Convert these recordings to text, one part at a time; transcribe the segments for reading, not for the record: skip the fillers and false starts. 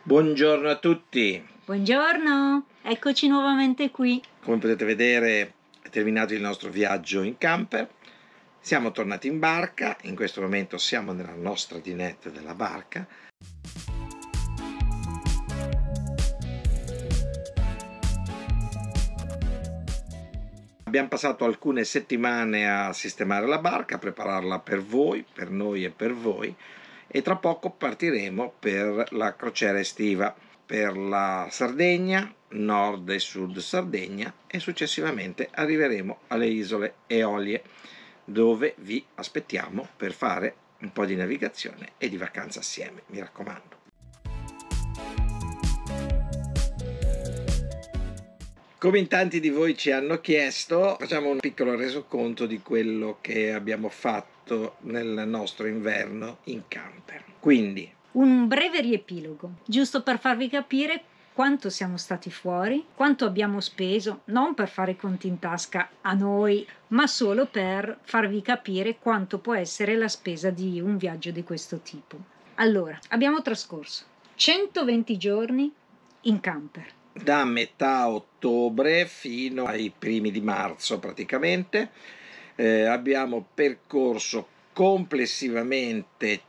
Buongiorno a tutti. Buongiorno, eccoci nuovamente qui. Come potete vedere è terminato il nostro viaggio in camper. Siamo tornati in barca, in questo momento siamo nella nostra dinette della barca. Abbiamo passato alcune settimane a sistemare la barca, a prepararla per voi, per noi e per voi, e tra poco partiremo per la crociera estiva, per la Sardegna, nord e sud Sardegna, e successivamente arriveremo alle isole Eolie, dove vi aspettiamo per fare un po' di navigazione e di vacanza assieme, mi raccomando. Come in tanti di voi ci hanno chiesto, facciamo un piccolo resoconto di quello che abbiamo fatto nel nostro inverno in camper. Quindi, un breve riepilogo, giusto per farvi capire quanto siamo stati fuori, quanto abbiamo speso, non per fare i conti in tasca a noi, ma solo per farvi capire quanto può essere la spesa di un viaggio di questo tipo. Allora, abbiamo trascorso 120 giorni in camper. Da metà ottobre fino ai primi di marzo praticamente abbiamo percorso complessivamente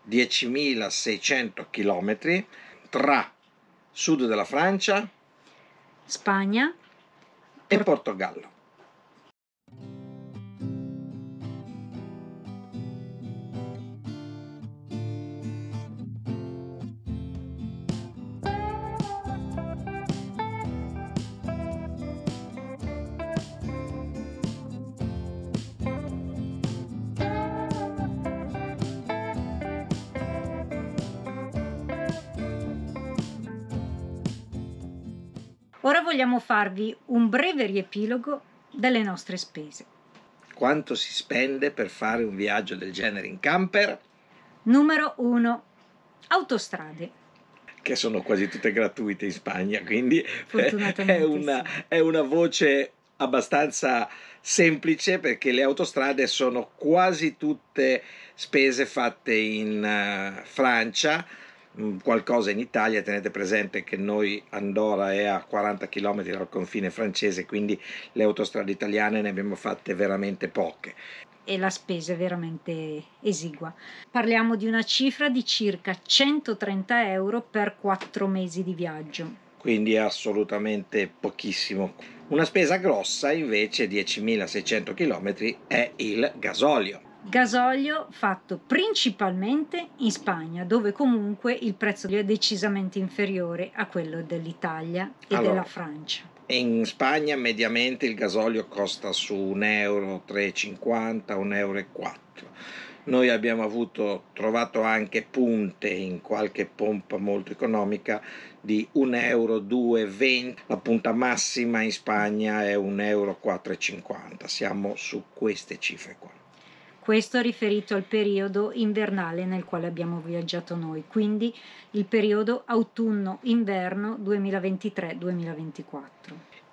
10.600 km tra sud della Francia, Spagna e Portogallo. Ora vogliamo farvi un breve riepilogo delle nostre spese. Quanto si spende per fare un viaggio del genere in camper? Numero 1. Autostrade. Che sono quasi tutte gratuite in Spagna, quindi Fortunatamente è una voce abbastanza semplice, perché le autostrade sono quasi tutte spese fatte in Francia, qualcosa in Italia. Tenete presente che noi Andorra è a 40 km dal confine francese, quindi le autostrade italiane ne abbiamo fatte veramente poche. E la spesa è veramente esigua. Parliamo di una cifra di circa 130 euro per 4 mesi di viaggio. Quindi è assolutamente pochissimo. Una spesa grossa invece, 10.600 km, è il gasolio. Gasolio fatto principalmente in Spagna, dove comunque il prezzo è decisamente inferiore a quello dell'Italia e della Francia. In Spagna mediamente il gasolio costa su 1,350 euro, 1,4 euro. Noi abbiamo trovato anche punte in qualche pompa molto economica di 1 euro, 2,20. La punta massima in Spagna è 1,450 euro. Siamo su queste cifre qua. Questo riferito al periodo invernale nel quale abbiamo viaggiato noi, quindi il periodo autunno-inverno 2023-2024.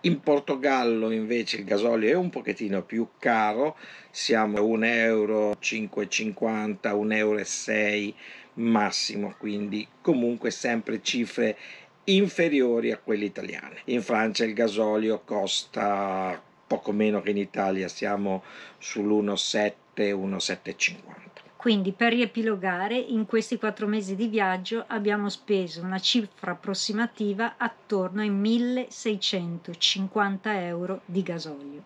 In Portogallo invece il gasolio è un pochettino più caro, siamo a 1,550 euro, 1,6 euro massimo, quindi comunque sempre cifre inferiori a quelle italiane. In Francia il gasolio costa poco meno che in Italia, siamo sull'1,7, 1,750. Quindi, per riepilogare, in questi 4 mesi di viaggio abbiamo speso una cifra approssimativa attorno ai 1.650 euro di gasolio.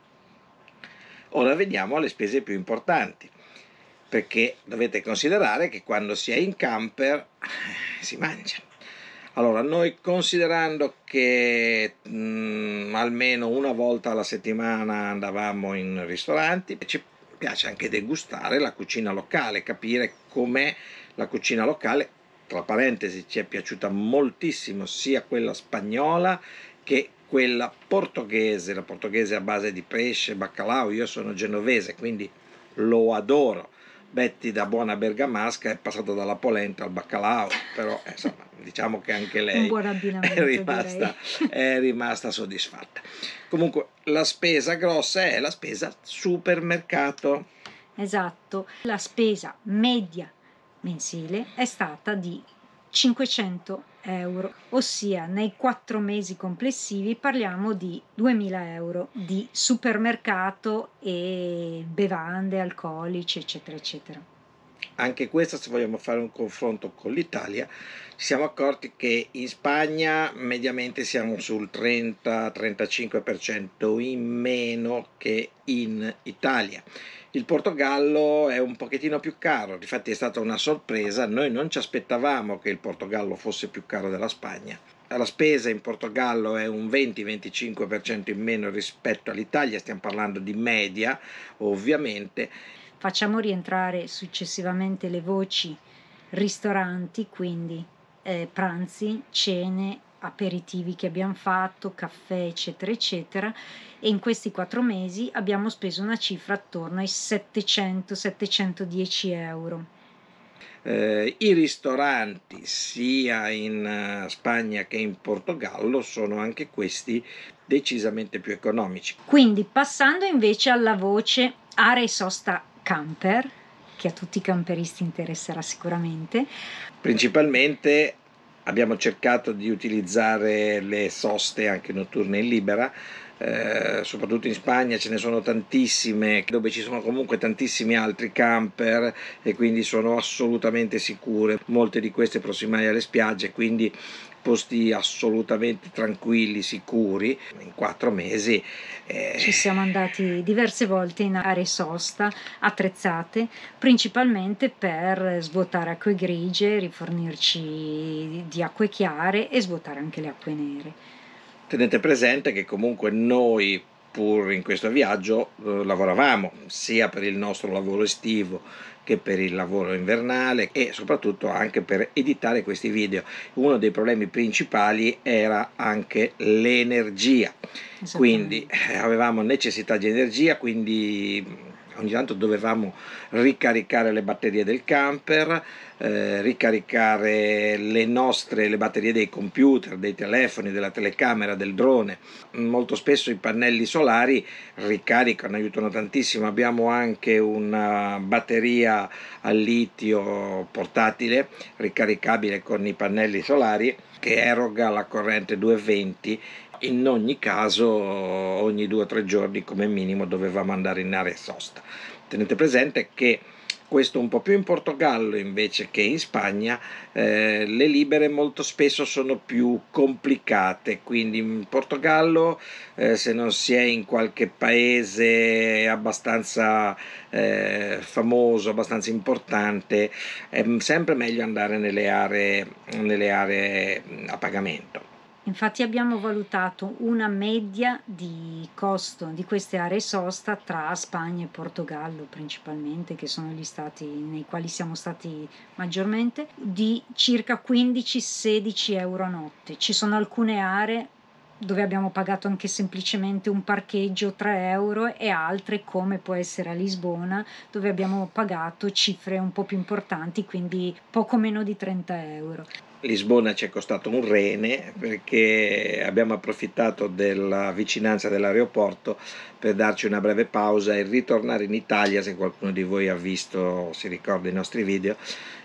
Ora veniamo alle spese più importanti, perché dovete considerare che quando si è in camper si mangia. Allora, noi, considerando che almeno una volta alla settimana andavamo in ristoranti, ci piace anche degustare la cucina locale, capire com'è la cucina locale. Tra parentesi, ci è piaciuta moltissimo sia quella spagnola che quella portoghese, la portoghese a base di pesce, baccalà. Io sono genovese, quindi lo adoro. Betty, da buona bergamasca, è passata dalla polenta al baccalà, però insomma, diciamo che anche lei è rimasta soddisfatta. Comunque la spesa grossa è la spesa supermercato. Esatto, la spesa media mensile è stata di 500 euro, ossia nei 4 mesi complessivi parliamo di 2000 euro di supermercato e bevande, alcolici, eccetera, eccetera. Anche questo, se vogliamo fare un confronto con l'Italia, ci siamo accorti che in Spagna mediamente siamo sul 30-35% in meno che in Italia. Il Portogallo è un pochettino più caro, difatti è stata una sorpresa, noi non ci aspettavamo che il Portogallo fosse più caro della Spagna. La spesa in Portogallo è un 20-25% in meno rispetto all'Italia, stiamo parlando di media ovviamente. Facciamo rientrare successivamente le voci ristoranti, quindi pranzi, cene, aperitivi che abbiamo fatto, caffè, eccetera, eccetera, e in questi 4 mesi abbiamo speso una cifra attorno ai 700-710 euro. I ristoranti sia in Spagna che in Portogallo sono anche questi decisamente più economici. Quindi passando invece alla voce area e sosta camper, che a tutti i camperisti interesserà sicuramente. Principalmente abbiamo cercato di utilizzare le soste anche notturne in libera, soprattutto in Spagna ce ne sono tantissime, dove ci sono comunque tantissimi altri camper e quindi sono assolutamente sicure, molte di queste prossimali alle spiagge, quindi posti assolutamente tranquilli, sicuri. In 4 mesi ci siamo andati diverse volte in aree sosta attrezzate principalmente per svuotare acque grigie, rifornirci di acque chiare e svuotare anche le acque nere. Tenete presente che comunque noi, pur in questo viaggio, lavoravamo sia per il nostro lavoro estivo che per il lavoro invernale e soprattutto anche per editare questi video. Uno dei problemi principali era anche l'energia, quindi avevamo necessità di energia, quindi ogni tanto dovevamo ricaricare le batterie del camper, ricaricare le batterie dei computer, dei telefoni, della telecamera, del drone. Molto spesso i pannelli solari ricaricano, aiutano tantissimo. Abbiamo anche una batteria al litio portatile ricaricabile con i pannelli solari che eroga la corrente 220. In ogni caso ogni 2 o 3 giorni come minimo dovevamo andare in area sosta. Tenete presente che questo un po' più in Portogallo invece che in Spagna, le libere molto spesso sono più complicate, quindi in Portogallo se non si è in qualche paese abbastanza famoso, abbastanza importante, è sempre meglio andare nelle aree a pagamento. Infatti abbiamo valutato una media di costo di queste aree sosta tra Spagna e Portogallo principalmente, che sono gli stati nei quali siamo stati maggiormente, di circa 15-16 euro a notte. Ci sono alcune aree dove abbiamo pagato anche semplicemente un parcheggio 3 euro e altre come può essere a Lisbona dove abbiamo pagato cifre un po' più importanti, quindi poco meno di 30 euro. Lisbona ci è costato un rene perché abbiamo approfittato della vicinanza dell'aeroporto per darci una breve pausa e ritornare in Italia, se qualcuno di voi ha visto, si ricorda i nostri video,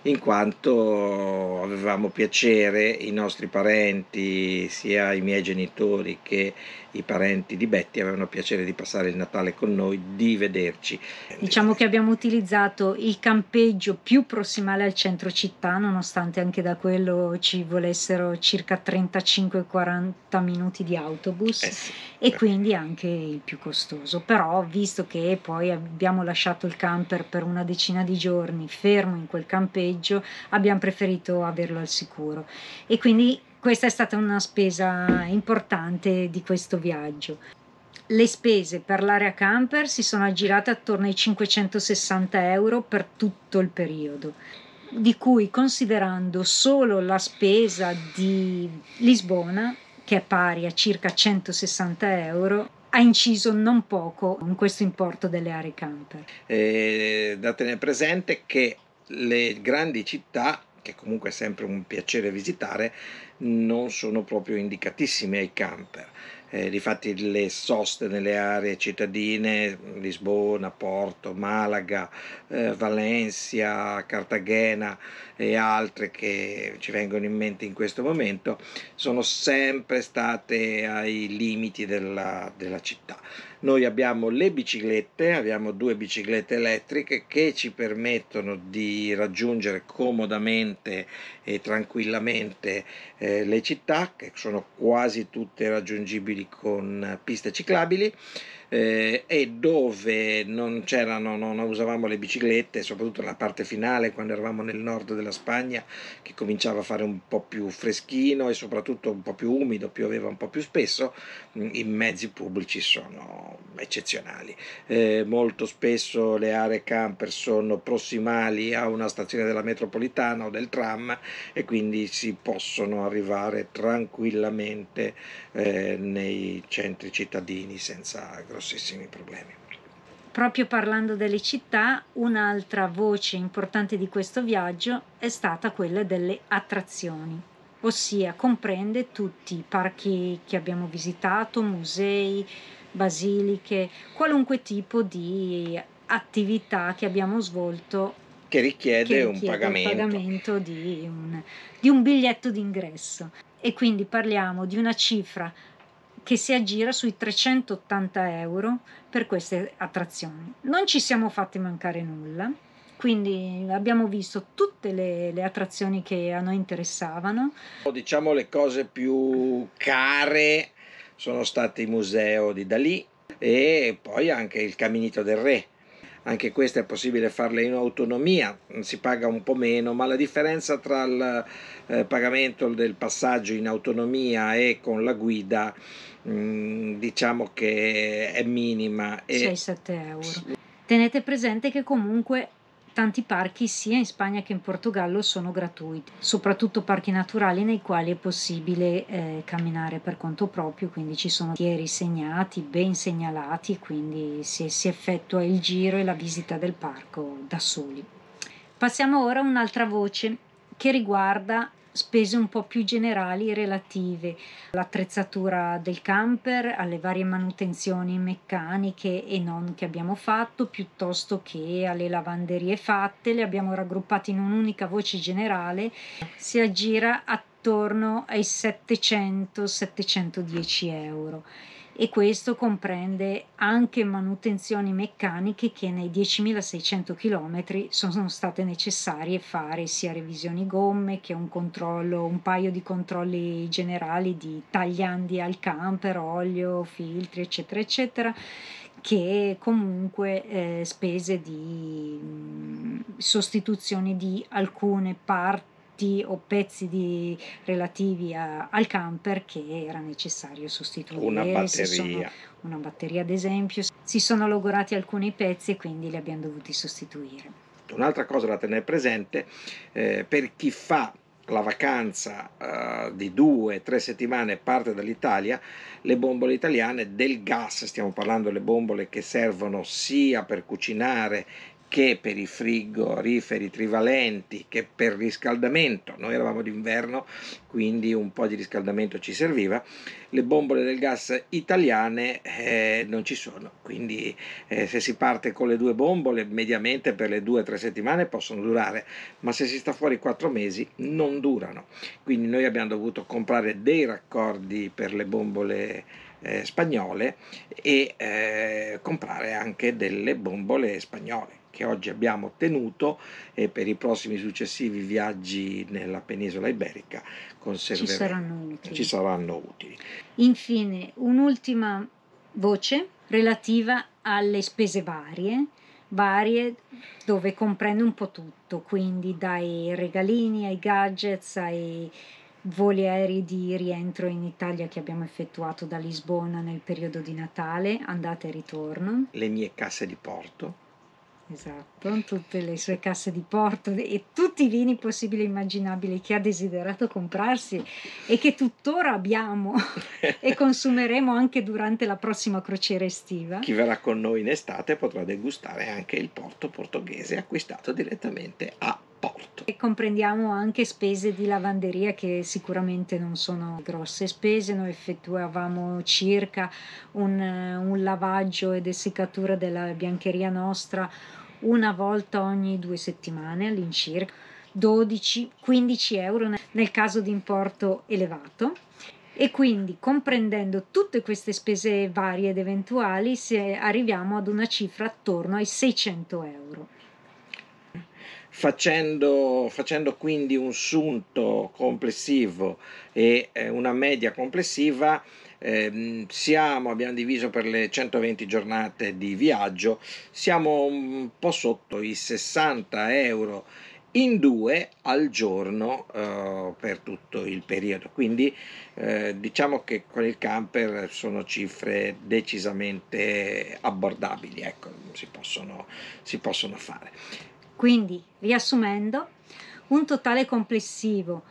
in quanto avevamo piacere, i nostri parenti, sia i miei genitori che i parenti di Betty avevano piacere di passare il Natale con noi, di vederci. Diciamo che abbiamo utilizzato il campeggio più prossimale al centro città, nonostante anche da quello ci volessero circa 35-40 minuti di autobus, Sì. e quindi anche il più costoso. Però visto che poi abbiamo lasciato il camper per una decina di giorni fermo in quel campeggio, abbiamo preferito averlo al sicuro e quindi questa è stata una spesa importante di questo viaggio. Le spese per l'area camper si sono aggirate attorno ai 560 euro per tutto il periodo, di cui, considerando solo la spesa di Lisbona, che è pari a circa 160 euro, ha inciso non poco in questo importo delle aree camper. Da tenere presente che le grandi città, che comunque è sempre un piacere visitare, non sono proprio indicatissime ai camper. Difatti le soste nelle aree cittadine, Lisbona, Porto, Malaga, Valencia, Cartagena e altre che ci vengono in mente in questo momento, sono sempre state ai limiti della città. Noi abbiamo le biciclette, abbiamo 2 biciclette elettriche che ci permettono di raggiungere comodamente e tranquillamente le città, che sono quasi tutte raggiungibili con piste ciclabili, e dove non usavamo le biciclette, soprattutto nella parte finale, quando eravamo nel nord della Spagna, che cominciava a fare un po' più freschino e soprattutto un po' più umido, pioveva un po' più spesso, i mezzi pubblici sono eccezionali. Molto spesso le aree camper sono prossimali a una stazione della metropolitana o del tram, e quindi si possono arrivare tranquillamente nei centri cittadini senza grossissimi problemi. Proprio parlando delle città, un'altra voce importante di questo viaggio è stata quella delle attrazioni, ossia comprende tutti i parchi che abbiamo visitato, musei, basiliche, qualunque tipo di attività che abbiamo svolto Che richiede il un pagamento. di un biglietto d'ingresso. E quindi parliamo di una cifra che si aggira sui 380 euro per queste attrazioni. Non ci siamo fatti mancare nulla, quindi abbiamo visto tutte le attrazioni che a noi interessavano. Diciamo le cose più care sono stati il museo di Dalì e poi anche il Caminito del Re. Anche queste è possibile farle in autonomia, si paga un po' meno, ma la differenza tra il pagamento del passaggio in autonomia e con la guida, diciamo che è minima. 6-7 euro. Tenete presente che comunque tanti parchi sia in Spagna che in Portogallo sono gratuiti, soprattutto parchi naturali nei quali è possibile camminare per conto proprio, quindi ci sono sentieri segnati, ben segnalati, quindi si effettua il giro e la visita del parco da soli. Passiamo ora a un'altra voce che riguarda spese un po' più generali relative all'attrezzatura del camper, alle varie manutenzioni meccaniche e non che abbiamo fatto, piuttosto che alle lavanderie fatte. Le abbiamo raggruppate in un'unica voce generale, si aggira attorno ai 700-710 euro. E questo comprende anche manutenzioni meccaniche che nei 10.600 km sono state necessarie fare, sia revisioni gomme che un paio di controlli generali di tagliandi al camper, olio, filtri, eccetera, eccetera, che comunque spese di sostituzione di alcune parti o pezzi relativi al camper che era necessario sostituire. Una batteria ad esempio, si sono logorati alcuni pezzi e quindi li abbiamo dovuti sostituire. Un'altra cosa da tenere presente per chi fa la vacanza di 2-3 settimane parte dall'Italia, le bombole italiane del gas, stiamo parlando delle bombole che servono sia per cucinare che per i frigoriferi trivalenti, che per riscaldamento. Noi eravamo d'inverno, quindi un po' di riscaldamento ci serviva. Le bombole del gas italiane non ci sono, quindi se si parte con le 2 bombole mediamente per le 2-3 settimane possono durare, ma se si sta fuori 4 mesi non durano. Quindi noi abbiamo dovuto comprare dei raccordi per le bombole spagnole e comprare anche delle bombole spagnole che oggi abbiamo ottenuto, e per i prossimi successivi viaggi nella penisola iberica ci saranno utili. Infine, un'ultima voce relativa alle spese varie dove comprende un po' tutto, quindi dai regalini ai gadgets ai voli aerei di rientro in Italia che abbiamo effettuato da Lisbona nel periodo di Natale, andata e ritorno. Le mie casse di porto. Esatto, tutte le sue casse di porto e tutti i vini possibili e immaginabili che ha desiderato comprarsi e che tuttora abbiamo e consumeremo anche durante la prossima crociera estiva. Chi verrà con noi in estate potrà degustare anche il porto portoghese acquistato direttamente a porto. E comprendiamo anche spese di lavanderia che sicuramente non sono grosse spese. Noi effettuavamo circa un lavaggio ed essiccatura della biancheria nostra una volta ogni 2 settimane all'incirca, 12-15 euro nel caso di importo elevato. E quindi, comprendendo tutte queste spese varie ed eventuali, arriviamo ad una cifra attorno ai 600 euro. Facendo quindi un sunto complessivo e una media complessiva, abbiamo diviso per le 120 giornate di viaggio, siamo un po' sotto i 60 euro in 2 al giorno per tutto il periodo. Quindi diciamo che con il camper sono cifre decisamente abbordabili, ecco, si possono fare. Quindi, riassumendo, un totale complessivo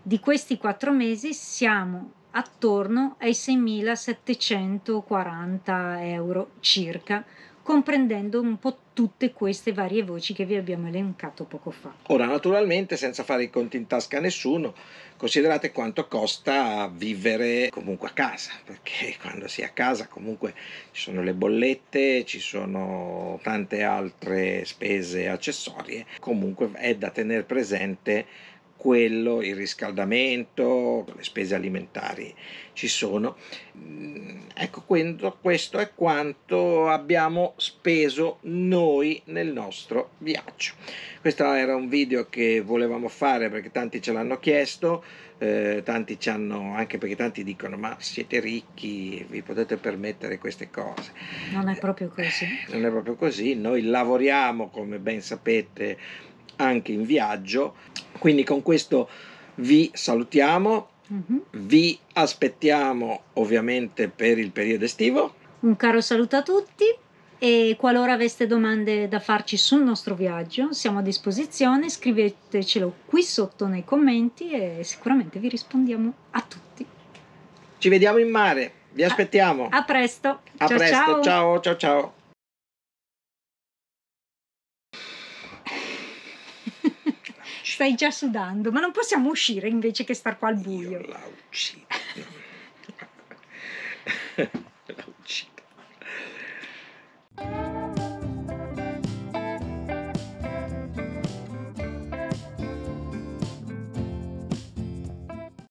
di questi 4 mesi siamo attorno ai 6.740 euro circa, comprendendo un po' tutte queste varie voci che vi abbiamo elencato poco fa. Ora, naturalmente, senza fare i conti in tasca a nessuno, considerate quanto costa vivere comunque a casa, perché quando si è a casa comunque ci sono le bollette, ci sono tante altre spese accessorie, comunque è da tenere presente quello, il riscaldamento, le spese alimentari ci sono. Ecco, questo è quanto abbiamo speso noi nel nostro viaggio. Questo era un video che volevamo fare perché tanti ce l'hanno chiesto, tanti ci hanno, anche perché tanti dicono: ma siete ricchi, vi potete permettere queste cose? Non è proprio così. Non è proprio così, noi lavoriamo, come ben sapete, anche in viaggio, quindi con questo vi salutiamo, vi aspettiamo ovviamente per il periodo estivo. Un caro saluto a tutti e qualora aveste domande da farci sul nostro viaggio siamo a disposizione, scrivetecelo qui sotto nei commenti e sicuramente vi rispondiamo a tutti. Ci vediamo in mare, vi aspettiamo. A presto. A Ciao, presto, ciao. ciao. Stai già sudando, ma non possiamo uscire invece che star qua al buio. Io la uccido.